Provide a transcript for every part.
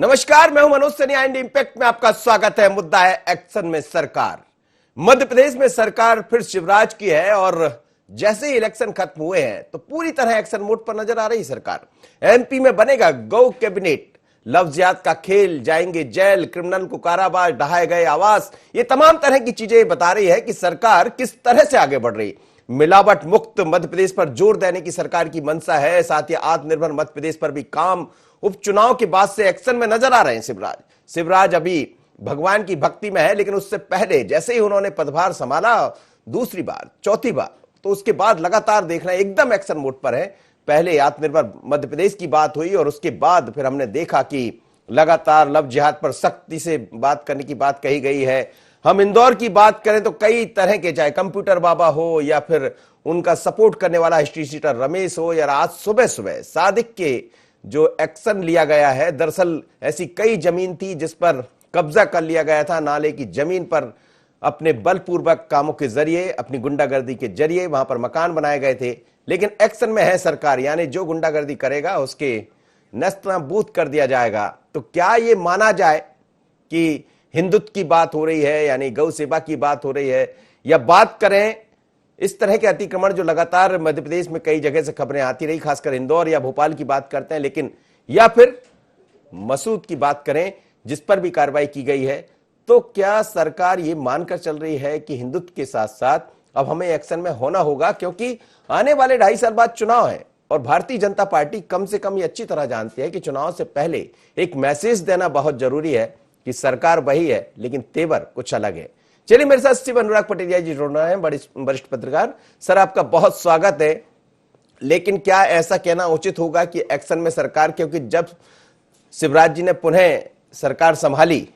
नमस्कार, मैं हूं मनोज सनिया एंड इंपैक्ट में आपका स्वागत है। मुद्दा है एक्शन में सरकार। मध्य प्रदेश में सरकार फिर शिवराज की है और जैसे ही इलेक्शन खत्म हुए हैं तो पूरी तरह एक्शन मोड पर नजर आ रही सरकार। एमपी में बनेगा गौ कैबिनेट, लव जिहाद का खेल, जाएंगे जेल, क्रिमिनल को कारावास, ढहाए गए आवास, ये तमाम तरह की चीजें बता रही है कि सरकार किस तरह से आगे बढ़ रही। मिलावट मुक्त मध्य प्रदेश पर जोर देने की सरकार की मंशा है। साथ ही आत्मनिर्भर मध्य प्रदेश पर भी काम। उपचुनाव के बाद से एक्शन में नजर आ रहे हैं शिवराज अभी भगवान की भक्ति में है, लेकिन उससे पहले जैसे ही उन्होंने पदभार संभाला, दूसरी बार, चौथी बार, तो उसके बाद लगातार देखना एकदम एक्शन मोड पर है। पहले आत्मनिर्भर मध्य प्रदेश की बात हुई और उसके बाद फिर हमने देखा कि लगातार लव जिहाद पर सख्ती से बात करने की बात कही गई है। हम इंदौर की बात करें तो कई तरह के, चाहे कंप्यूटर बाबा हो या फिर उनका सपोर्ट करने वाला हिस्ट्री शीटर रमेश हो, या आज सुबह सुबह सादिक के जो एक्शन लिया गया है। दरअसल ऐसी कई जमीन थी जिस पर कब्जा कर लिया गया था, नाले की जमीन पर अपने बलपूर्वक कामों के जरिए, अपनी गुंडागर्दी के जरिए वहां पर मकान बनाए गए थे। लेकिन एक्शन में है सरकार, यानी जो गुंडागर्दी करेगा उसके नस्तनाबूद कर दिया जाएगा। तो क्या ये माना जाए कि हिंदुत्व की बात हो रही है, यानी गौ सेवा की बात हो रही है, या बात करें इस तरह के अतिक्रमण जो लगातार मध्य प्रदेश में कई जगह से खबरें आती रही, खासकर इंदौर या भोपाल की बात करते हैं, लेकिन या फिर मसूद की बात करें जिस पर भी कार्रवाई की गई है। तो क्या सरकार ये मानकर चल रही है कि हिंदुत्व के साथ साथ अब हमें एक्शन में होना होगा, क्योंकि आने वाले 2.5 साल बाद चुनाव है और भारतीय जनता पार्टी कम से कम ये अच्छी तरह जानती है कि चुनाव से पहले एक मैसेज देना बहुत जरूरी है कि सरकार वही है लेकिन तेवर कुछ अलग है। चलिए, मेरे साथ शिव अनुराग पटेरिया जी जुड़ रहे हैं, बड़े वरिष्ठ पत्रकार। सर, आपका बहुत स्वागत है। लेकिन क्या ऐसा कहना उचित होगा कि एक्शन में सरकार, क्योंकि जब शिवराज जी ने पुनः सरकार संभाली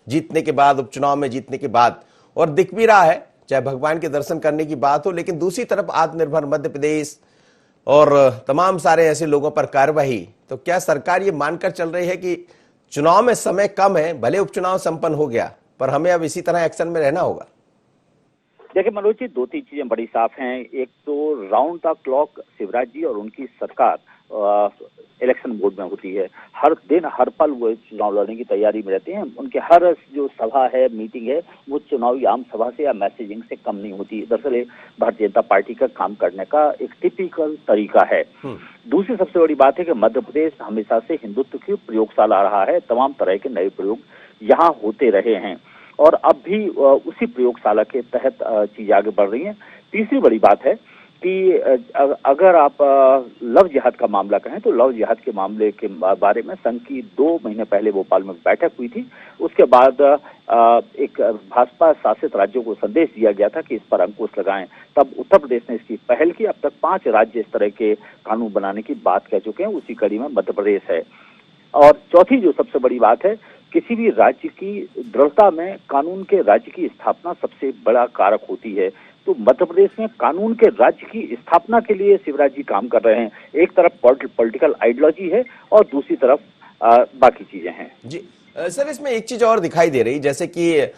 जीतने के बाद, उपचुनाव में जीतने के बाद, और दिख भी रहा है, चाहे भगवान के दर्शन करने की बात हो, लेकिन दूसरी तरफ आत्मनिर्भर मध्य प्रदेश और तमाम सारे ऐसे लोगों पर कार्रवाई, तो क्या सरकार ये मानकर चल रही है कि चुनाव में समय कम है, भले उपचुनाव संपन्न हो गया, पर हमें अब इसी तरह एक्शन में रहना होगा? देखिए मनोज जी, दो तीन चीजें बड़ी साफ हैं। एक तो round the clock Shivraj ji और उनकी सरकार इलेक्शन मोड में होती है। हर दिन हर पल वो चुनाव लड़ने की तैयारी में रहते हैं। उनके हर जो सभा है, मीटिंग है, वो चुनावी आम सभा से या मैसेजिंग से कम नहीं होती। दरअसल ये भारतीय जनता पार्टी का काम करने का एक टिपिकल तरीका है। दूसरी सबसे बड़ी बात है कि मध्य प्रदेश हमेशा से हिंदुत्व की प्रयोगशाला रहा है। तमाम तरह के नए प्रयोग यहाँ होते रहे हैं और अब भी उसी प्रयोगशाला के तहत चीजें आगे बढ़ रही हैं। तीसरी बड़ी बात है कि अगर आप लव जिहाद का मामला कहें तो लव जिहाद के मामले के बारे में संघ की 2 महीने पहले भोपाल में बैठक हुई थी। उसके बाद एक भाजपा शासित राज्यों को संदेश दिया गया था कि इस पर अंकुश लगाएं। तब उत्तर प्रदेश ने इसकी पहल की। अब तक 5 राज्य इस तरह के कानून बनाने की बात कह चुके हैं। उसी कड़ी में मध्य प्रदेश है। और चौथी जो सबसे बड़ी बात है, किसी भी राज्य की दृढ़ता में कानून के राज्य की स्थापना सबसे बड़ा कारक होती है। तो मध्य प्रदेश में कानून के राज्य की स्थापना के लिए शिवराज जी काम कर रहे हैं। एक तरफ पॉलिटिकल आइडियोलॉजी है और दूसरी तरफ बाकी चीजें हैं। जी सर, इसमें एक चीज और दिखाई दे रही, जैसे कि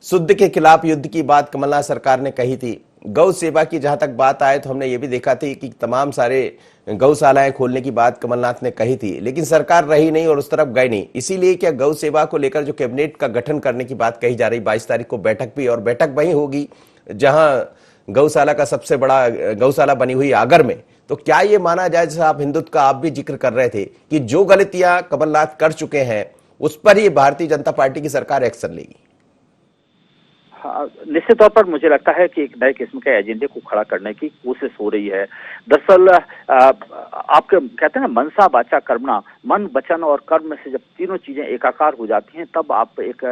शुद्ध के खिलाफ युद्ध की बात कमलनाथ सरकार ने कही थी। गौ सेवा की जहां तक बात आए तो हमने ये भी देखा थी कि तमाम सारे गौशालाएं खोलने की बात कमलनाथ ने कही थी, लेकिन सरकार रही नहीं और उस तरफ गई नहीं। इसीलिए क्या गौ सेवा को लेकर जो कैबिनेट का गठन करने की बात कही जा रही, 22 तारीख को बैठक भी, और बैठक वही होगी जहां गौशाला का सबसे बड़ा गौशाला बनी हुई आगर में। तो क्या ये माना जाए, जैसे आप हिंदुत्व का आप भी जिक्र कर रहे थे, कि जो गलतियां कमलनाथ कर चुके हैं उस पर ही भारतीय जनता पार्टी की सरकार एक्शन लेगी? हाँ, निश्चित तौर पर मुझे लगता है कि एक नए किस्म के एजेंडे को खड़ा करने की कोशिश हो रही है। दरअसल आपके कहते हैं ना, मनसा वाचा कर्मणा, मन वचन और कर्म से जब तीनों चीजें एकाकार हो जाती हैं तब आप एक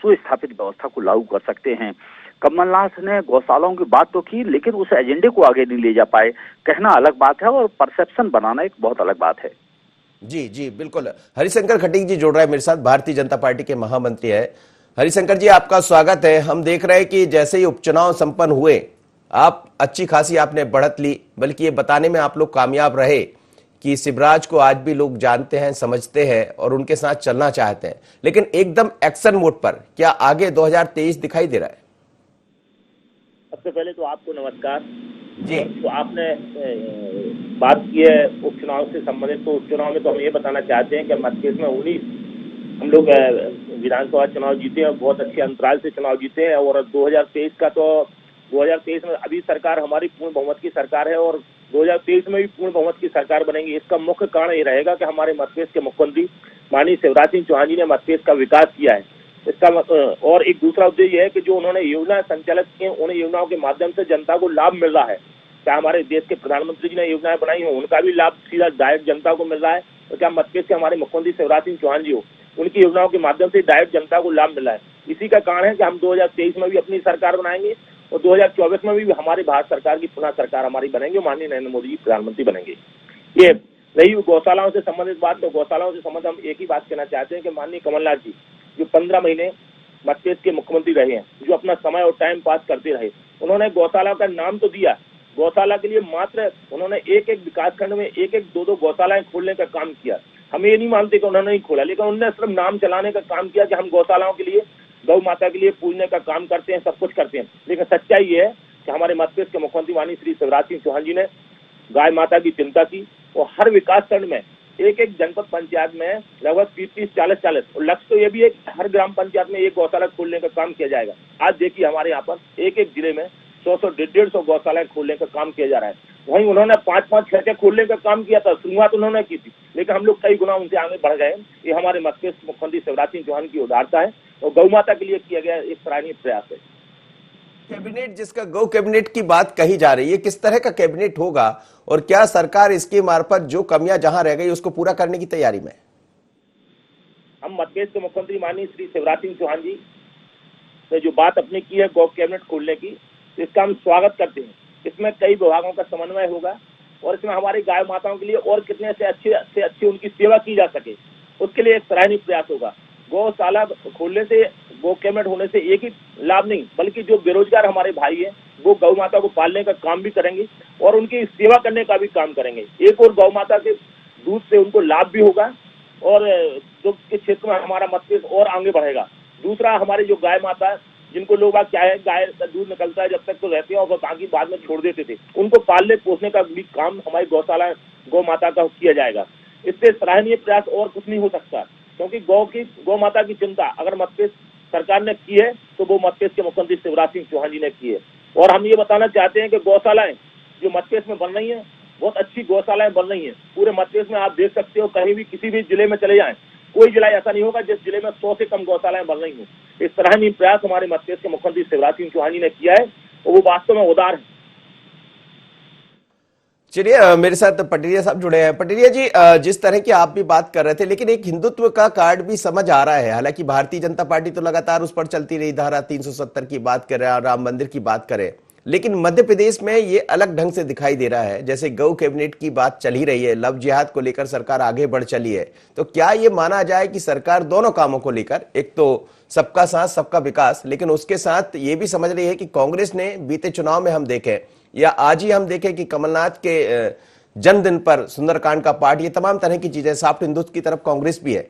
सुस्थापित व्यवस्था को लागू कर सकते हैं। कमलनाथ ने गौशालाओं की बात तो की, लेकिन उस एजेंडे को आगे नहीं ले जा पाए। कहना अलग बात है और परसेप्शन बनाना एक बहुत अलग बात है। जी जी बिल्कुल। हरिशंकर खटीक जी जुड़ रहे हैं मेरे साथ, भारतीय जनता पार्टी के महामंत्री है। हरिशंकर जी, आपका स्वागत है। हम देख रहे हैं कि जैसे ही उपचुनाव संपन्न हुए, आप अच्छी खासी आपने बढ़त ली, बल्कि ये बताने में आप लोग कामयाब रहे कि शिवराज को आज भी लोग जानते हैं, समझते हैं और उनके साथ चलना चाहते हैं। लेकिन एकदम एक्शन मोड पर क्या आगे 2023 दिखाई दे रहा है? सबसे पहले तो आपको नमस्कार जी। तो आपने बात की है उपचुनाव से संबंधित। तो उपचुनाव में तो हम ये बताना चाहते हैं कि मध्य प्रदेश में हम लोग विधानसभा चुनाव जीते हैं, बहुत अच्छे अंतराल से चुनाव जीते हैं। और 2023 का तो 2023 में अभी सरकार हमारी पूर्ण बहुमत की सरकार है और 2023 में भी पूर्ण बहुमत की सरकार बनेगी। इसका मुख्य कारण ये रहेगा कि हमारे मध्य प्रदेश के मुख्यमंत्री माननीय शिवराज सिंह चौहान जी ने मध्य प्रदेश का विकास किया है। इसका और एक दूसरा उद्देश्य यह है कि जो उन्होंने योजना संचालित की, उन योजनाओं के माध्यम से जनता को लाभ मिल रहा है। क्या हमारे देश के प्रधानमंत्री जी ने योजनाएं बनाई हो, उनका भी लाभ सीधा डायरेक्ट जनता को मिल रहा है। और क्या मध्य प्रदेश के हमारे मुख्यमंत्री शिवराज सिंह चौहान जी हो, उनकी योजनाओं के माध्यम से डायरेक्ट जनता को लाभ मिला है। इसी का कारण है कि हम 2023 में भी अपनी सरकार बनाएंगे और 2024 में भी हमारी भारत सरकार की पुनः सरकार हमारी बनेगी, माननीय नरेंद्र मोदी जी प्रधानमंत्री बनेंगे। ये रही गौशालाओं से संबंधित बात, तो गौशालाओं से संबंधित हम एक ही बात कहना चाहते हैं कि माननीय कमलनाथ जी जो 15 महीने मध्य प्रदेश के मुख्यमंत्री रहे हैं, जो अपना समय और टाइम पास करते रहे, उन्होंने गौशाला का नाम तो दिया, गौशाला के लिए मात्र उन्होंने एक एक विकास खंड में एक एक दो गौशालाएं खोलने का काम किया। हम ये नहीं मानते कि उन्होंने नहीं खोला, लेकिन उन्होंने सिर्फ नाम चलाने का काम किया कि हम गौशालाओं के लिए, गौ माता के लिए पूजने का काम करते हैं, सब कुछ करते हैं। लेकिन सच्चाई ये है कि हमारे मध्य प्रदेश के मुख्यमंत्री माननीय श्री शिवराज सिंह चौहान जी ने गाय माता की चिंता की और हर विकास खंड में एक एक जनपद पंचायत में लगभग 30-30, 40-40 और लक्ष्य तो ये भी है कि हर ग्राम पंचायत में एक गौशाला खोलने का काम किया जाएगा। आज देखिए हमारे यहाँ पर एक एक जिले में 100-100, 150 गौशालाएं खोलने का काम किया जा रहा है। वहीं उन्होंने 5-5, 6-6 खोलने का काम किया था, शुरुआत उन्होंने की थी, लेकिन हम लोग कई गुना उनसे आगे बढ़ गए। ये हमारे मध्य प्रदेश मुख्यमंत्री शिवराज सिंह चौहान की उदारता है और गौ माता के लिए किया गया एक सराहनीय प्रयास है। कैबिनेट, जिसका गौ कैबिनेट की बात कही जा रही है, किस तरह का कैबिनेट होगा और क्या सरकार इसके मार्फत जो कमियां जहां रह गई उसको पूरा करने की तैयारी में? हम मध्य प्रदेश के मुख्यमंत्री माननीय श्री शिवराज सिंह चौहान जी ने जो बात अपनी की है गौ कैबिनेट खोलने की, इसका हम स्वागत करते हैं। इसमें कई विभागों का समन्वय होगा और इसमें हमारी गाय माताओं के लिए और कितने से अच्छी उनकी सेवा की जा सके, उसके लिए एक सराहनीय प्रयास होगा। गौशाला खोलने से, गौ कैबिनेट होने से एक ही लाभ नहीं, बल्कि जो बेरोजगार हमारे भाई हैं वो गौ माता को पालने का काम भी करेंगे और उनकी सेवा करने का भी काम करेंगे। एक और गौ माता के दूध से उनको लाभ भी होगा और दुग्ध के क्षेत्र में हमारा मध्य प्रदेश और आगे बढ़ेगा। दूसरा, हमारी जो गाय माता, जिनको लोग क्या है, गाय का दूध निकलता है जब तक तो रहते हैं और बाकी बाद में छोड़ देते थे, उनको पालने पोसने का भी काम हमारी गौशाला गौ माता का किया जाएगा। इससे सराहनीय प्रयास और कुछ नहीं हो सकता, क्योंकि गौ माता की चिंता अगर मध्य प्रदेश सरकार ने की है तो वो मध्य प्रदेश के मुख्यमंत्री शिवराज सिंह चौहान जी ने की है। और हम ये बताना चाहते हैं कि गौशालाएं जो मध्य प्रदेश में बन रही है, बहुत अच्छी गौशालाएं बन रही है। पूरे मध्य प्रदेश में आप देख सकते हो, कहीं भी किसी भी जिले में चले जाएं, कोई जिला ऐसा नहीं होगा जिस जिले में 100 से कम गौशालाएं बन रही हो। इस सराहनीय प्रयास हमारे मध्य प्रदेश के मुख्यमंत्री शिवराज सिंह चौहान जी ने किया है और वो वास्तव में उदार है। चलिए, मेरे साथ पटरिया साहब जुड़े हैं। पटरिया जी, जिस तरह की आप भी बात कर रहे थे, लेकिन एक हिंदुत्व का कार्ड भी समझ आ रहा है। हालांकि भारतीय जनता पार्टी तो लगातार उस पर चलती रही, धारा 370 की बात कर रहे हैं, राम मंदिर की बात करें, लेकिन मध्य प्रदेश में ये अलग ढंग से दिखाई दे रहा है। जैसे गौ कैबिनेट की बात चल ही रही है, लव जिहाद को लेकर सरकार आगे बढ़ चली है, तो क्या ये माना जाए कि सरकार दोनों कामों को लेकर, एक तो सबका साथ सबका विकास, लेकिन उसके साथ ये भी समझ रही है कि कांग्रेस ने बीते चुनाव में हम देखें या आज ही हम देखें कि कमलनाथ के जन्मदिन पर सुंदरकांड का पाठ, ये तमाम तरह की चीजें, सॉफ्ट हिंदुत्व की तरफ कांग्रेस भी है,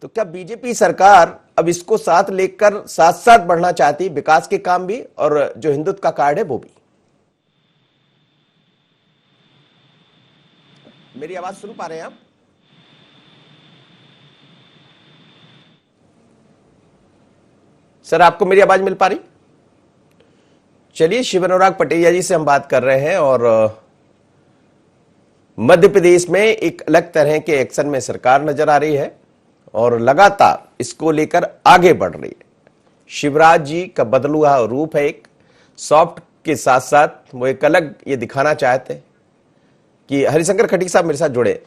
तो क्या बीजेपी सरकार अब इसको साथ लेकर साथ साथ बढ़ना चाहती, विकास के काम भी और जो हिंदुत्व का कार्ड है वो भी? मेरी आवाज सुन पा रहे हैं आप? सर, आपको मेरी आवाज मिल पा रही? चलिए, शिव अनुराग पटेरिया जी से हम बात कर रहे हैं और मध्य प्रदेश में एक अलग तरह के एक्शन में सरकार नजर आ रही है और लगातार इसको लेकर आगे बढ़ रही है। शिवराज जी का बदलुआ रूप है, एक सॉफ्ट के साथ साथ वो एक अलग ये दिखाना चाहते हैं कि हरिशंकर खटीक साहब मेरे साथ जुड़े।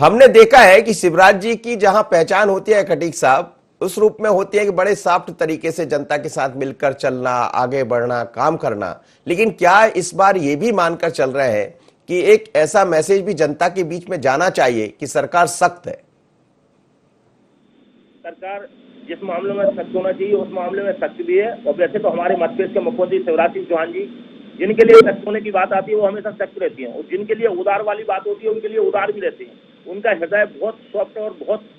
हमने देखा है कि शिवराज जी की जहां पहचान होती है खटीक साहब, उस रूप में होती है कि बड़े सॉफ्ट तरीके से जनता के साथ मिलकर चलना, आगे बढ़ना, काम करना। लेकिन क्या इस बार ये भी मानकर चल रहे हैं कि एक ऐसा मैसेज भी जनता के बीच में जाना चाहिए कि सरकार सख्त है? सरकार जिस मामले में सख्त होना चाहिए उस मामले में सख्त भी है। और वैसे तो हमारे मध्य प्रदेश के मुख्यमंत्री शिवराज सिंह चौहान जी, जिनके लिए सख्त होने की बात आती है वो हमेशा सख्त रहती है, और जिनके लिए उदार वाली बात होती है उनके लिए उदार भी रहते हैं। उनका हृदय बहुत सॉफ्ट और बहुत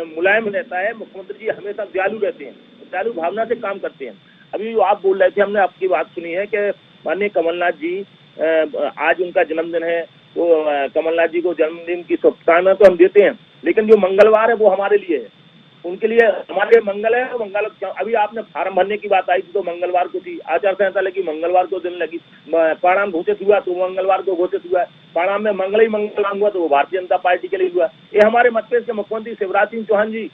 मुलायम रहता है। मुख्यमंत्री जी हमेशा दयालु रहते हैं, दयालु भावना से काम करते हैं। अभी जो आप बोल रहे थे, हमने आपकी बात सुनी है कि माननीय कमलनाथ जी, आज उनका जन्मदिन है, तो कमलनाथ जी को जन्मदिन की शुभकामनाएं तो हम देते हैं, लेकिन जो मंगलवार है वो हमारे लिए है। उनके लिए हमारे लिए मंगल है। मंगल अभी आपने फार्म भरने की बात आई थी तो मंगलवार को थी, आचार संहिता लगी मंगलवार को दिन लगी, परिणाम घोषित हुआ तो मंगलवार को घोषित हुआ, परिणाम में मंगल ही मंगल हुआ तो वो भारतीय जनता पार्टी के लिए हुआ। ये हमारे मध्य प्रदेश के मुख्यमंत्री शिवराज सिंह चौहान जी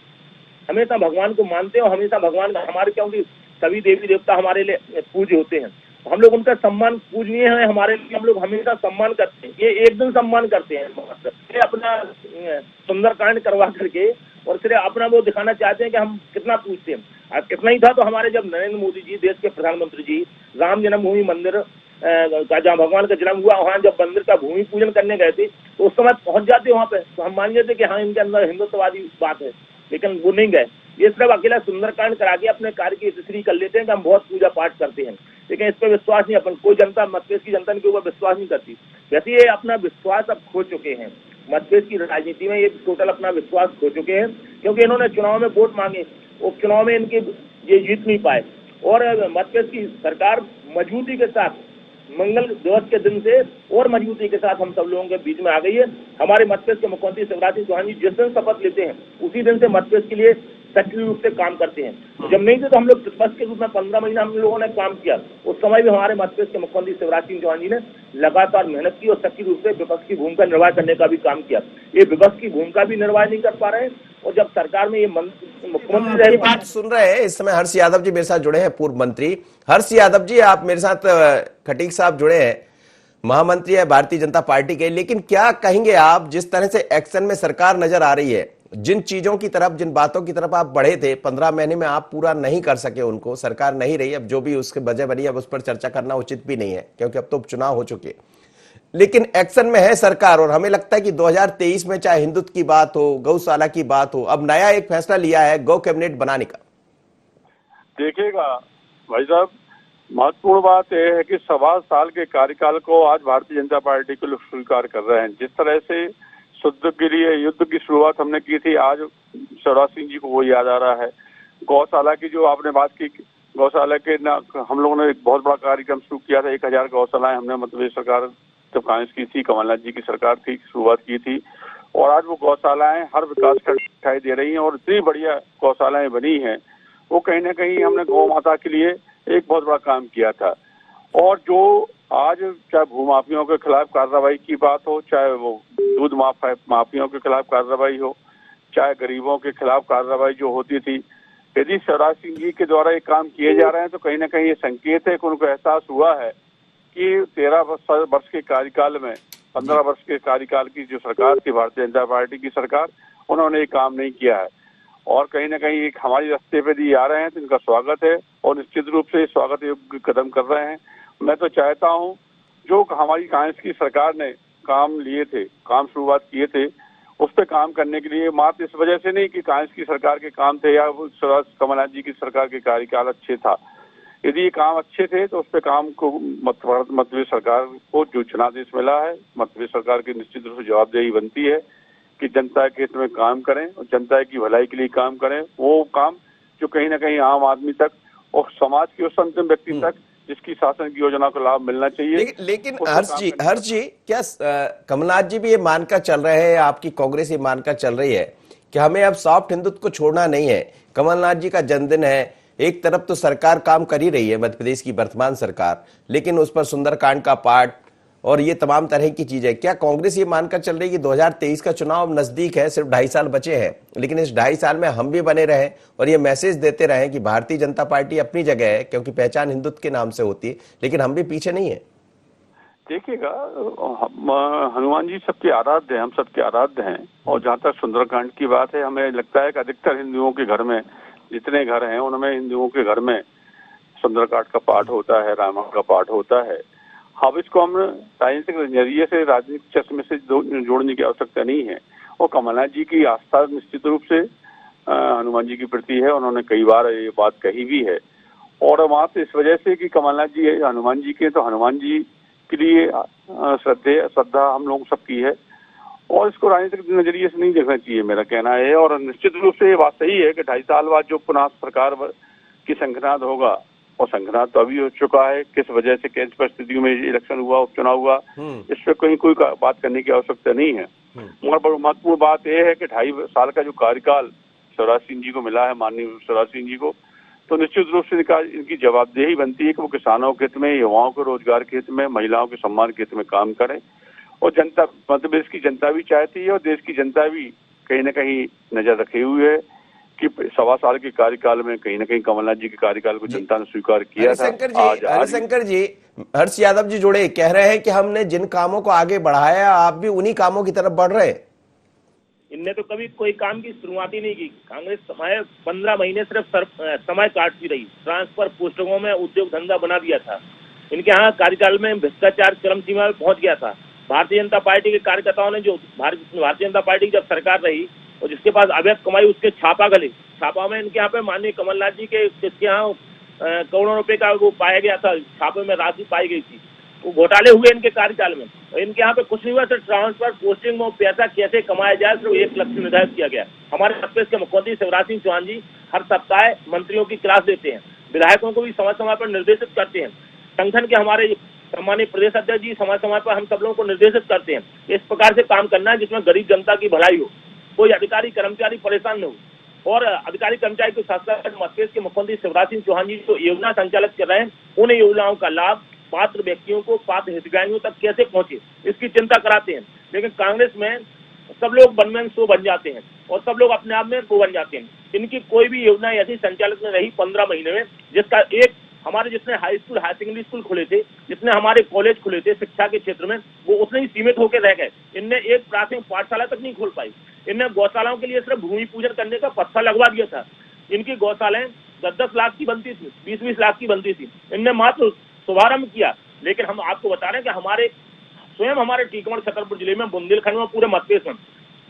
हमेशा भगवान को मानते हैं और हमेशा भगवान हमारे, क्योंकि सभी देवी देवता हमारे लिए पूज्य होते हैं, हम लोग उनका सम्मान पूजनीय है हमारे लिए, हम लोग हमेशा सम्मान करते हैं। ये एक दिन सम्मान करते हैं, ये अपना सुंदरकांड करवा करके और सिर्फ अपना वो दिखाना चाहते हैं कि हम कितना पूजते हैं। कितना ही था तो हमारे जब नरेंद्र मोदी जी देश के प्रधानमंत्री जी राम जन्मभूमि मंदिर का जहाँ भगवान का जन्म हुआ वहाँ जब मंदिर का भूमि पूजन करने गए थे तो उस समय पहुंच जाते वहाँ पे तो हम मान लेते कि हाँ इनके अंदर हिंदुत्ववादी बात है, लेकिन वो नहीं गए। ये सिर्फ अकेला सुंदरकांड करा के अपने कार्य की स्त्री कर लेते हैं कि हम बहुत पूजा पाठ करते हैं, लेकिन इस पर विश्वास नहीं, अपन कोई जनता मध्य प्रदेश की जनता के ऊपर विश्वास नहीं करती। वैसे ये अपना विश्वास अब खो चुके हैं, मध्य प्रदेश की राजनीति में ये टोटल अपना विश्वास खो चुके हैं, क्योंकि इन्होंने चुनाव में वोट मांगे, उपचुनाव में इनके ये जीत नहीं पाए और मध्य प्रदेश की सरकार मजबूती के साथ मंगल दिवस के दिन से और मजबूती के साथ हम सब लोगों के बीच में आ गई है। हमारे मध्य प्रदेश के मुख्यमंत्री शिवराज सिंह चौहान जी जिस दिन शपथ लेते हैं उसी दिन से मध्य प्रदेश के लिए सक्रिय रूप से काम करते हैं। जब नहीं थे तो हम लोग प्रतिपक्ष के रूप में 15 महीना हम लोगों ने काम किया, उस समय भी हमारे मध्य प्रदेश के मुख्यमंत्री शिवराज सिंह चौहान जी ने लगातार मेहनत की और सक्रिय रूप से विपक्ष की भूमिका निर्वाह करने का भी काम किया। ये विपक्ष की भूमिका भी निर्वाह नहीं कर पा रहे हैं और जब सरकार में ये मुख्यमंत्री रहे। बात सुन रहे हैं इस समय हर्ष यादव जी मेरे साथ जुड़े हैं, पूर्व मंत्री हर्ष यादव जी, आप मेरे साथ खटीक साहब जुड़े हैं, महामंत्री है भारतीय जनता पार्टी के, लेकिन क्या कहेंगे आप जिस तरह से एक्शन में सरकार नजर आ रही है, जिन चीजों की तरफ जिन बातों की तरफ आप बढ़े थे 15 महीने में आप पूरा नहीं कर सके, उनको सरकार नहीं रही, अब जो भी उसके वजह बनी अब उस पर चर्चा करना उचित भी नहीं है क्योंकि अब तो उपचुनाव हो चुके, लेकिन एक्शन में है सरकार और हमें लगता है कि 2023 में चाहे हिंदुत्व की बात हो, गौशाला की बात हो, अब नया एक फैसला लिया है गौ कैबिनेट बनाने का। देखिएगा भाई साहब, महत्वपूर्ण बात यह है कि 7 साल के कार्यकाल को आज भारतीय जनता पार्टी के लोग स्वीकार कर रहे हैं। जिस तरह से शुद्ध के लिए युद्ध की शुरुआत हमने की थी, आज शिवराज सिंह जी को वो याद आ रहा है। गौशाला की जो आपने बात की, गौशाला के हम लोगों ने एक बहुत बड़ा कार्यक्रम शुरू किया था, 1000 गौशालाएं हमने मध्य प्रदेश सरकार जब कांग्रेस की थी, कमलनाथ जी की सरकार थी, शुरुआत की थी और आज वो गौशालाएं हर विकास खंड दिखाई दे रही हैं और इतनी बढ़िया गौशालाएं बनी हैं। वो कहीं ना कहीं हमने गौ माता के लिए एक बहुत बड़ा काम किया था। और जो आज चाहे भूमाफियों के खिलाफ कार्रवाई की बात हो, चाहे वो दूध माफियों के खिलाफ कार्रवाई हो, चाहे गरीबों के खिलाफ कार्रवाई जो होती थी, यदि शिवराज सिंह जी के द्वारा ये काम किए जा रहे हैं तो कहीं ना कहीं ये संकेत है कि उनको एहसास हुआ है कि 13 वर्ष के कार्यकाल में 15 वर्ष के कार्यकाल की जो सरकार थी भारतीय जनता पार्टी की सरकार, उन्होंने ये काम नहीं किया है और कहीं ना कहीं एक हमारी रास्ते पे भी आ रहे हैं तो इनका स्वागत है और निश्चित रूप से स्वागत योग्य कदम कर रहे हैं। मैं तो चाहता हूं जो हमारी कांग्रेस की सरकार ने काम लिए थे, काम शुरुआत किए थे, उस पर काम करने के लिए मात्र इस वजह से नहीं कि कांग्रेस की सरकार के काम थे या कमलनाथ जी की सरकार के कार्यकाल अच्छे था, यदि ये काम अच्छे थे तो उस पर काम को मध्य प्रदेश सरकार को जो जनादेश मिला है, मध्य प्रदेश सरकार की निश्चित रूप से जवाबदेही बनती है कि जनता के हित में काम करें और जनता की भलाई के लिए काम करें, वो काम जो कहीं ना कहीं आम आदमी तक और समाज के उस अंतिम व्यक्ति तक जिसकी शासन की योजना को लाभ मिलना चाहिए। लेकिन हर्ष जी क्या कमलनाथ जी भी ये मानकर चल रहे हैं, आपकी कांग्रेस ये मानकर चल रही है कि हमें अब सॉफ्ट हिंदुत्व को छोड़ना नहीं है, कमलनाथ जी का जन्मदिन है, एक तरफ तो सरकार काम कर ही रही है मध्य प्रदेश की वर्तमान सरकार, लेकिन उस पर सुंदरकांड का पाठ और ये तमाम तरह की चीजें, क्या कांग्रेस ये मानकर चल रही है कि 2023 का चुनाव नजदीक है, सिर्फ 2.5 साल बचे हैं, लेकिन इस 2.5 साल में हम भी बने रहें और ये मैसेज देते रहें कि भारतीय जनता पार्टी अपनी जगह है, क्योंकि पहचान हिंदुत्व के नाम से होती है, लेकिन हम भी पीछे नहीं है। देखिएगा, हनुमान जी सबके आराध्य हैं, हम सबके आराध्य हैं और जहाँ तक सुंदरकांड की बात है, हमें लगता है कि अधिकतर हिंदुओं के घर में, जितने घर हैं उनमें हिंदुओं के घर में सुंदरकांड का पाठ होता है, रामायण का पाठ होता है। अब इसको हम राजनीतिक नजरिए से, राजनीतिक चश्मे से जोड़ने की आवश्यकता नहीं है और कमलनाथ जी की आस्था निश्चित रूप से हनुमान जी के प्रति है, उन्होंने कई बार ये बात कही भी है और मात्र इस वजह से कि कमलनाथ जी हनुमान जी के, तो हनुमान जी के लिए श्रद्धा हम लोग सबकी है और इसको राजनीतिक नजरिए से नहीं देखना चाहिए, मेरा कहना है। और निश्चित रूप से ये बात सही है कि 2.5 साल बाद जो पुनः सरकार की संघनाद होगा और संघनाद तो अभी हो चुका है, किस वजह से किस परिस्थितियों में इलेक्शन हुआ, उपचुनाव हुआ, इस पर कहीं कोई बात करने की आवश्यकता नहीं है। मगर महत्वपूर्ण बात यह है कि 2.5 साल का जो कार्यकाल शिवराज सिंह जी को मिला है, माननीय शिवराज सिंह जी को, तो निश्चित रूप से इनकी जवाबदेही बनती है कि वो किसानों के हित में, युवाओं के रोजगार के हित में, महिलाओं के सम्मान के हित में काम करें। और जनता, मध्य प्रदेश की जनता भी चाहती है और देश की जनता भी कहीं ना कहीं नजर रखे हुए है कि 1.25 साल के कार्यकाल में कहीं ना कहीं कमलनाथ जी के कार्यकाल को जनता ने स्वीकार किया था। हरिशंकर जी, हर्ष यादव जी जुड़े, कह रहे हैं कि हमने जिन कामों को आगे बढ़ाया, आप भी उन्हीं कामों की तरफ बढ़ रहे हैं। इनने तो कभी कोई काम की शुरुआत ही नहीं की। कांग्रेस समय 15 महीने सिर्फ समय काटती रही, ट्रांसफर पोस्टिंगों में उद्योग धंधा बना दिया था। इनके यहाँ कार्यकाल में भ्रष्टाचार चरम सीमा में पहुंच गया था। भारतीय जनता पार्टी के कार्यकर्ताओं ने, जो भारतीय जनता पार्टी की जब सरकार रही और जिसके पास अवैध कमाई, उसके छापा गले, छापा में इनके यहाँ पे माननीय कमलनाथ जी के जिसके यहाँ करोड़ों रुपए का वो पाया गया था, छापे में राशि पाई गई थी, वो घोटाले हुए इनके कार्यकाल में। और इनके यहाँ पे कुछ नहीं हुआ, सिर्फ ट्रांसफर पोस्टिंग में पैसा कैसे कमाया जाए, सिर्फ एक लक्ष्य निर्धारित किया गया। हमारे मध्य प्रदेश के मुख्यमंत्री शिवराज सिंह चौहान जी हर सप्ताह मंत्रियों की क्लास देते हैं, विधायकों को भी समय समय पर निर्देशित करते हैं। संगठन के हमारे सम्मानित प्रदेश अध्यक्ष जी समय समय पर हम सब लोगों को निर्देशित करते हैं इस प्रकार से काम करना है जिसमें गरीब जनता की भलाई हो, कोई अधिकारी कर्मचारी परेशान न हो। और अधिकारी कर्मचारी के साथ साथ मध्य प्रदेश के मुख्यमंत्री शिवराज सिंह चौहान जी जो योजना संचालित कर रहे हैं, उन योजनाओं का लाभ पात्र व्यक्तियों को, पात्र हितग्राहियों तक कैसे पहुंचे, इसकी चिंता कराते हैं। लेकिन कांग्रेस में सब लोग वन मैन शो बन जाते हैं और सब लोग अपने आप में वो बन जाते हैं। इनकी कोई भी योजना ऐसी संचालित नहीं रही 15 महीने में, जिसका एक हमारे जितने high school, higher secondary school खुले थे, जितने हमारे कॉलेज खुले थे शिक्षा के क्षेत्र में, वो उतने ही सीमित होकर रह गए। इनने एक प्राथमिक पाठशाला तक नहीं खोल पाई। इनने गौशालाओं के लिए सिर्फ भूमि पूजन करने का पत्थर लगवा दिया था। इनकी गौशालाएं 10-10 लाख की बनती थी, 20-20 लाख की बनती थी। इनने मात्र शुभारंभ किया। लेकिन हम आपको बता रहे हैं कि हमारे टीकमगढ़ छतरपुर जिले में, बुंदेलखंड में, पूरे मध्य प्रदेश में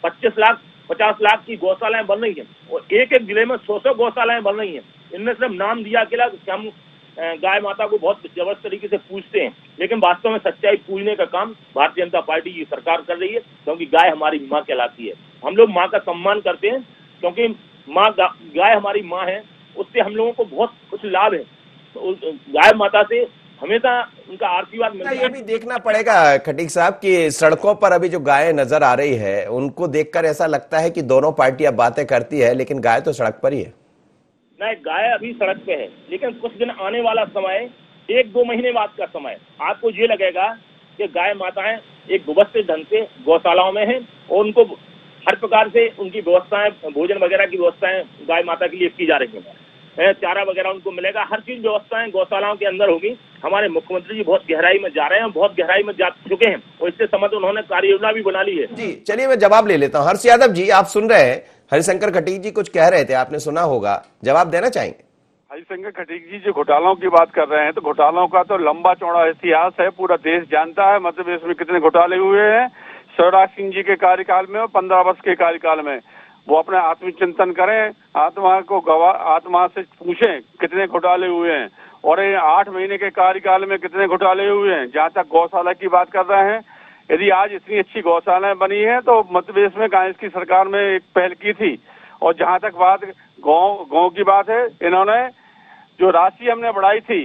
25 लाख 50 लाख की गौशालाएं बन रही हैं और एक एक जिले में 100 गौशालाएं बन रही हैं। इनने सिर्फ नाम दिया अकेला कि हम गाय माता को बहुत जबरदस्त तरीके से पूजते हैं, लेकिन वास्तव में सच्चाई पूजने का काम भारतीय जनता पार्टी की सरकार कर रही है, क्योंकि गाय हमारी माँ कहलाती है। हम लोग माँ का सम्मान करते हैं क्योंकि गाय हमारी माँ है, उससे हम लोगों को बहुत कुछ लाभ है। तो गाय माता से हमेशा उनका आशीर्वाद मिलता है। ये भी देखना पड़ेगा खटीक साहब कि सड़कों पर अभी जो गायें नजर आ रही है, उनको देखकर ऐसा लगता है कि दोनों पार्टियां बातें करती है, लेकिन गाय तो सड़क पर ही है। नहीं, गाय अभी सड़क पे है, लेकिन कुछ दिन आने वाला समय, 1-2 महीने बाद का समय, आपको ये लगेगा कि गाय माताएं एक व्यवस्थित ढंग से गौशालाओं में हैं और उनको हर प्रकार से उनकी व्यवस्थाएं, भोजन वगैरह की व्यवस्थाएं गाय माता के लिए की जा रही हैं। चारा वगैरह उनको मिलेगा, हर चीज व्यवस्थाएं गौशालाओं के अंदर होगी। हमारे मुख्यमंत्री जी बहुत गहराई में जा रहे हैं, बहुत गहराई में जा चुके हैं और इससे संबंध उन्होंने कार्य योजना भी बना ली है। जी चलिए, मैं जवाब ले लेता हूँ। हर्ष यादव जी, आप सुन रहे हैं, हरिशंकर खटीक जी कुछ कह रहे थे, आपने सुना होगा, जवाब देना चाहेंगे? हरिशंकर खटीक जी जो घोटालों की बात कर रहे हैं, तो घोटालों का तो लंबा चौड़ा इतिहास है, पूरा देश जानता है मध्य प्रदेश में कितने घोटाले हुए हैं। शिवराज सिंह जी के कार्यकाल में और 15 वर्ष के कार्यकाल में वो अपने आत्मचिंतन करें, आत्मा से पूछें कितने घोटाले हुए हैं और 8 महीने के कार्यकाल में कितने घोटाले हुए हैं। जहां तक गौशाला की बात कर रहे हैं, यदि आज इतनी अच्छी गौशालाएं बनी है तो मध्य प्रदेश में कांग्रेस की सरकार में एक पहल की थी। और जहां तक बात गांव की बात है, इन्होंने जो राशि हमने बढ़ाई थी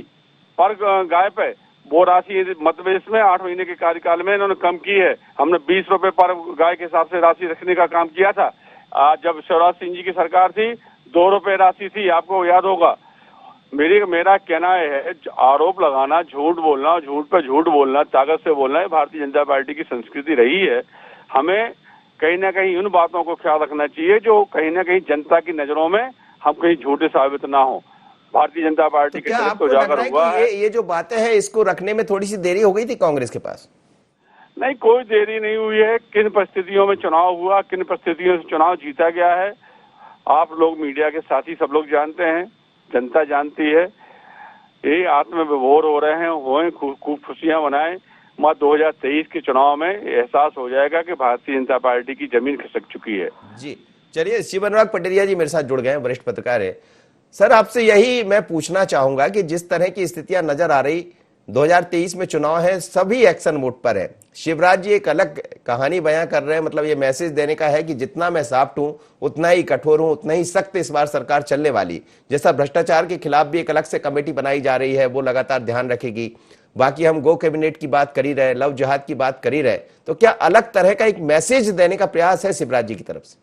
पर गाय पे, वो राशि मध्य प्रदेश में 8 महीने के कार्यकाल में इन्होंने कम की है। हमने 20 रुपए पर गाय के हिसाब से राशि रखने का काम किया था। आज जब शिवराज सिंह जी की सरकार थी 2 रुपए राशि थी, आपको याद होगा। मेरा कहना है, आरोप लगाना, झूठ बोलना, झूठ पे झूठ बोलना, ताकत से बोलना, भारतीय जनता पार्टी की संस्कृति रही है। हमें कहीं ना कहीं उन बातों को ख्याल रखना चाहिए जो कहीं ना कहीं जनता की नजरों में हम कहीं झूठे साबित ना हो। भारतीय जनता पार्टी के तरफ तो जाकर हुआ है। ये जो बातें हैं, इसको रखने में थोड़ी सी देरी हो गई थी कांग्रेस के पास? नहीं, कोई देरी नहीं हुई है। किन परिस्थितियों में चुनाव हुआ, किन परिस्थितियों से चुनाव जीता गया है, आप लोग मीडिया के साथी सब लोग जानते हैं, जनता जानती है। ये आत्मविभोर हो रहे हैं, खूब खुशियां मनाएं। 2023 के चुनाव में एहसास हो जाएगा कि भारतीय जनता पार्टी की जमीन खिसक चुकी है। जी चलिए, शिव अनुराग पटेरिया जी मेरे साथ जुड़ गए हैं, वरिष्ठ पत्रकार है। सर, आपसे यही मैं पूछना चाहूंगा कि जिस तरह की स्थितियां नजर आ रही, 2023 में चुनाव है, सभी एक्शन मोड पर है। शिवराज जी एक अलग कहानी बयां कर रहे हैं, मतलब ये मैसेज देने का है कि जितना मैं सॉफ्ट हूं, उतना ही कठोर हूं, उतना ही सख्त इस बार सरकार चलने वाली। जैसा भ्रष्टाचार के खिलाफ भी एक अलग से कमेटी बनाई जा रही है, वो लगातार ध्यान रखेगी। बाकी हम गो कैबिनेट की बात कर ही रहे, लव जिहाद की बात कर ही रहे, तो क्या अलग तरह का एक मैसेज देने का प्रयास है शिवराज जी की तरफ से?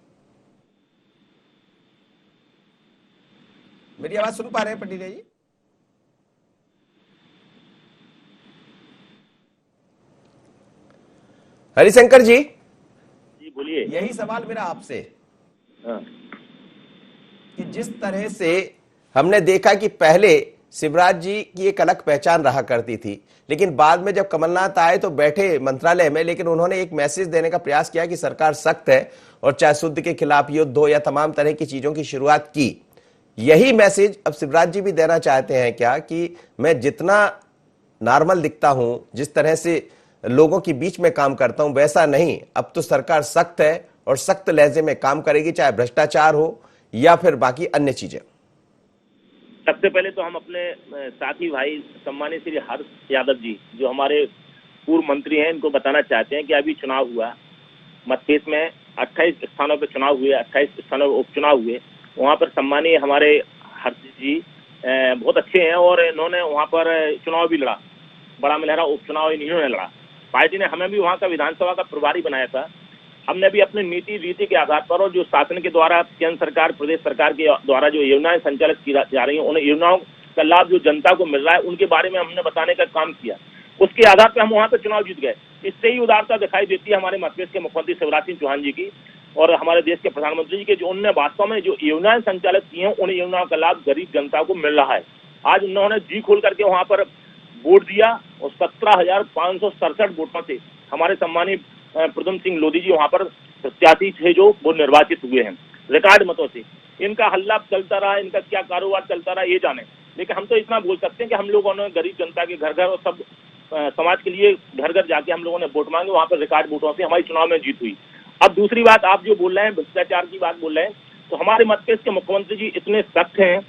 मेरी आवाज सुन पा रहे हैं पटियाला जी? हरिशंकर जी, बोलिए। यही सवाल मेरा आपसे हाँ। कि जिस तरह से हमने देखा कि पहले शिवराज जी की एक अलग पहचान रहा करती थी, लेकिन बाद में जब कमलनाथ आए तो बैठे मंत्रालय में, लेकिन उन्होंने एक मैसेज देने का प्रयास किया कि सरकार सख्त है और चाहे शुद्ध के खिलाफ युद्ध हो या तमाम तरह की चीजों की शुरुआत की। यही मैसेज अब शिवराज जी भी देना चाहते हैं क्या कि मैं जितना नॉर्मल दिखता हूं, जिस तरह से लोगों के बीच में काम करता हूं, वैसा नहीं, अब तो सरकार सख्त है और सख्त लहजे में काम करेगी, चाहे भ्रष्टाचार हो या फिर बाकी अन्य चीजें? सबसे पहले तो हम अपने साथी भाई सम्मानित श्री हर्ष यादव जी, जो हमारे पूर्व मंत्री हैं, इनको बताना चाहते हैं कि अभी चुनाव हुआ मध्य प्रदेश में, 28 स्थानों पर चुनाव हुए, 28 स्थानों पर उपचुनाव हुए। वहाँ पर सम्मानीय हमारे हर्ष जी बहुत अच्छे हैं और इन्होंने वहाँ पर चुनाव भी लड़ा, बड़ा मलहरा उपचुनाव इन्होंने लड़ा। पार्टी ने हमें भी वहाँ का विधानसभा का प्रभारी बनाया था। हमने भी अपनी नीति रीति के आधार पर और जो शासन के द्वारा केंद्र सरकार प्रदेश सरकार के द्वारा जो योजनाएं संचालित की जा रही हैं, उन योजनाओं का लाभ जो जनता को मिल रहा है उनके बारे में हमने बताने का काम किया। उसके आधार पर हम वहाँ पे चुनाव जीत गए। इससे ही उदारता दिखाई देती है हमारे मध्य प्रदेश के मुख्यमंत्री शिवराज सिंह चौहान जी की और हमारे देश के प्रधानमंत्री जी के, जो उन्होंने वास्तव में जो योजनाएं संचालित की हैं उन योजनाओं का लाभ गरीब जनता को मिल रहा है। आज उन्होंने जी खोल करके वहाँ पर वोट दिया और 17,567 वोटों से हमारे सम्मानित प्रदम सिंह लोधी जी वहाँ पर प्रत्याशी थे जो वो निर्वाचित हुए हैं रिकॉर्ड मतों से। इनका हल्ला चलता रहा, इनका क्या कारोबार चलता रहा ये जाने, लेकिन हम तो इतना बोल सकते हैं कि हम लोगों ने गरीब जनता के घर घर और सब समाज के लिए घर घर जाके हम लोगों ने वोट मांगे, वहाँ पर रिकॉर्ड वोटों से हमारी चुनाव में जीत हुई। अब दूसरी बात, आप जो बोल रहे हैं भ्रष्टाचार की बात बोल रहे हैं, तो हमारे मध्य प्रदेश के मुख्यमंत्री जी इतने सख्त हैं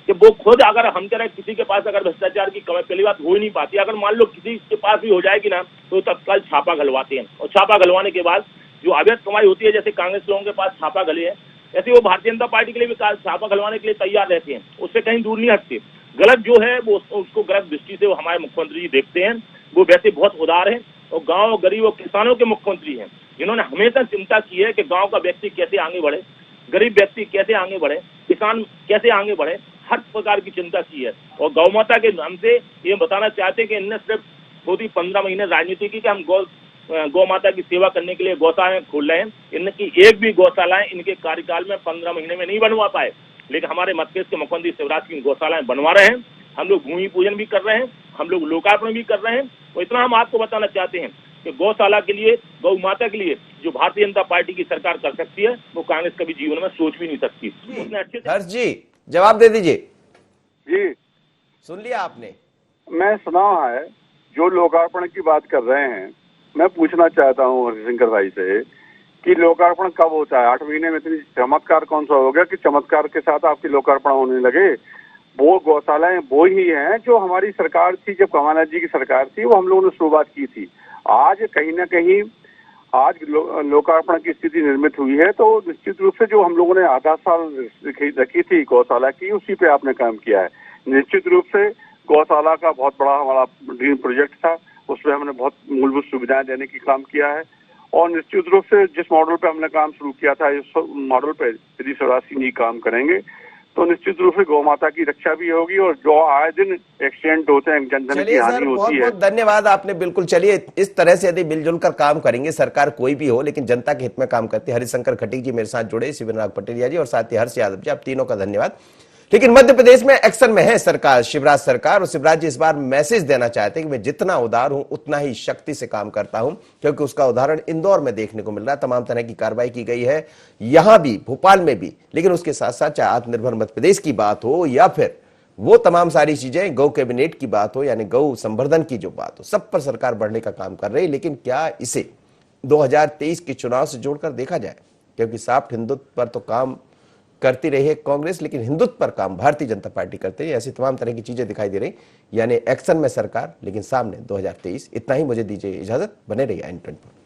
कि वो खुद, अगर हम कह रहे हैं किसी के पास अगर भ्रष्टाचार की कमी, पहली बात हो ही नहीं पाती, अगर मान लो किसी के पास भी हो जाएगी ना तो तत्काल छापा घलवाते हैं और छापा घलवाने के बाद जो अवैध कमाई होती है, जैसे कांग्रेस लोगों के पास छापा घले है, ऐसे वो भारतीय जनता पार्टी के लिए भी छापा घलवाने के लिए तैयार रहते हैं, उससे कहीं दूर नहीं हटते। गलत जो है वो उसको गलत दृष्टि से वो हमारे मुख्यमंत्री जी देखते हैं। वो वैसे बहुत उदार है और गाँव गरीब और किसानों के मुख्यमंत्री हैं, जिन्होंने हमेशा चिंता की है कि गाँव का व्यक्ति कैसे आगे बढ़े, गरीब व्यक्ति कैसे आगे बढ़े, किसान कैसे आगे बढ़े, हर प्रकार की चिंता की है। और गौ माता के नाम से ये बताना चाहते हैं कि इनने सिर्फ खुद ही 15 महीने राजनीति की कि हम गौ माता की सेवा करने के लिए गौशालाएं खोल रहे हैं। इनकी एक भी गौशालाएं इनके कार्यकाल में 15 महीने में नहीं बनवा पाए, लेकिन हमारे मध्य प्रदेश के मुख्यमंत्री शिवराज सिंह गौशालाएं बनवा रहे हैं। हम लोग भूमि पूजन भी कर रहे हैं, हम लोग लोकार्पण भी कर रहे हैं। और इतना हम आपको बताना चाहते हैं कि गौशाला के लिए, गौ माता के लिए जो भारतीय जनता पार्टी की सरकार कर सकती है, वो कांग्रेस कभी जीवन में सोच भी नहीं सकती। उसने अच्छे से हर्ष जी जवाब दे दीजिए। जी सुन लिया आपने? मैं सुना है जो लोकार्पण की बात कर रहे हैं, मैं पूछना चाहता हूँ हरिशंकर भाई से कि लोकार्पण कब होता है? 8 महीने में इतनी चमत्कार कौन सा हो गया कि चमत्कार के साथ आपकी लोकार्पण होने लगे? वो गौशालाएं वो ही हैं जो हमारी सरकार थी, जब कमलनाथ जी की सरकार थी, वो हम लोगों ने शुरुआत की थी। आज कहीं ना कहीं आज लोकार्पण की स्थिति निर्मित हुई है, तो निश्चित रूप से जो हम लोगों ने आधा साल रखी थी गौशाला की, उसी पे आपने काम किया है। निश्चित रूप से गौशाला का बहुत बड़ा हमारा ड्रीम प्रोजेक्ट था, उसमें हमने बहुत मूलभूत सुविधाएं देने की काम किया है। और निश्चित रूप से जिस मॉडल पे हमने काम शुरू किया था, इस मॉडल पे यदि शिवराज सिंह जी काम करेंगे तो निश्चित रूप से गौ माता की रक्षा भी होगी। और जो आए दिन एक्सीडेंट होते हैं, जनधन की हानि होती है। बहुत धन्यवाद आपने, बिल्कुल। चलिए, इस तरह से यदि मिलजुल कर काम करेंगे, सरकार कोई भी हो लेकिन जनता के हित में काम करती है। हरिशंकर खटीक जी मेरे साथ जुड़े, शिवराज पटेरिया जी और साथ ही हर्ष यादव जी, आप तीनों का धन्यवाद। लेकिन मध्य प्रदेश में एक्शन में है सरकार, शिवराज सरकार, और शिवराज जी इस बार मैसेज देना चाहते हैं कि मैं जितना उदार हूं उतना ही शक्ति से काम करता हूं, क्योंकि उसका उदाहरण इंदौर में देखने को मिल रहा है। तमाम तरह की कार्रवाई की गई है यहां भी, भोपाल में भी, लेकिन उसके साथ साथ चाहे आत्मनिर्भर मध्य प्रदेश की बात हो या फिर वो तमाम सारी चीजें, गौ कैबिनेट की बात हो, यानी गौ संवर्धन की जो बात हो, सब पर सरकार बढ़ने का काम कर रही है। लेकिन क्या इसे 2023 के चुनाव से जोड़कर देखा जाए? क्योंकि साफ हिंदुत्व पर तो काम करती रही है कांग्रेस, लेकिन हिंदुत्व पर काम भारतीय जनता पार्टी करती है। ऐसी तमाम तरह की चीजें दिखाई दे रही, यानी एक्शन में सरकार, लेकिन सामने 2023। इतना ही, मुझे दीजिए इजाजत, बने रहिए N24 पर।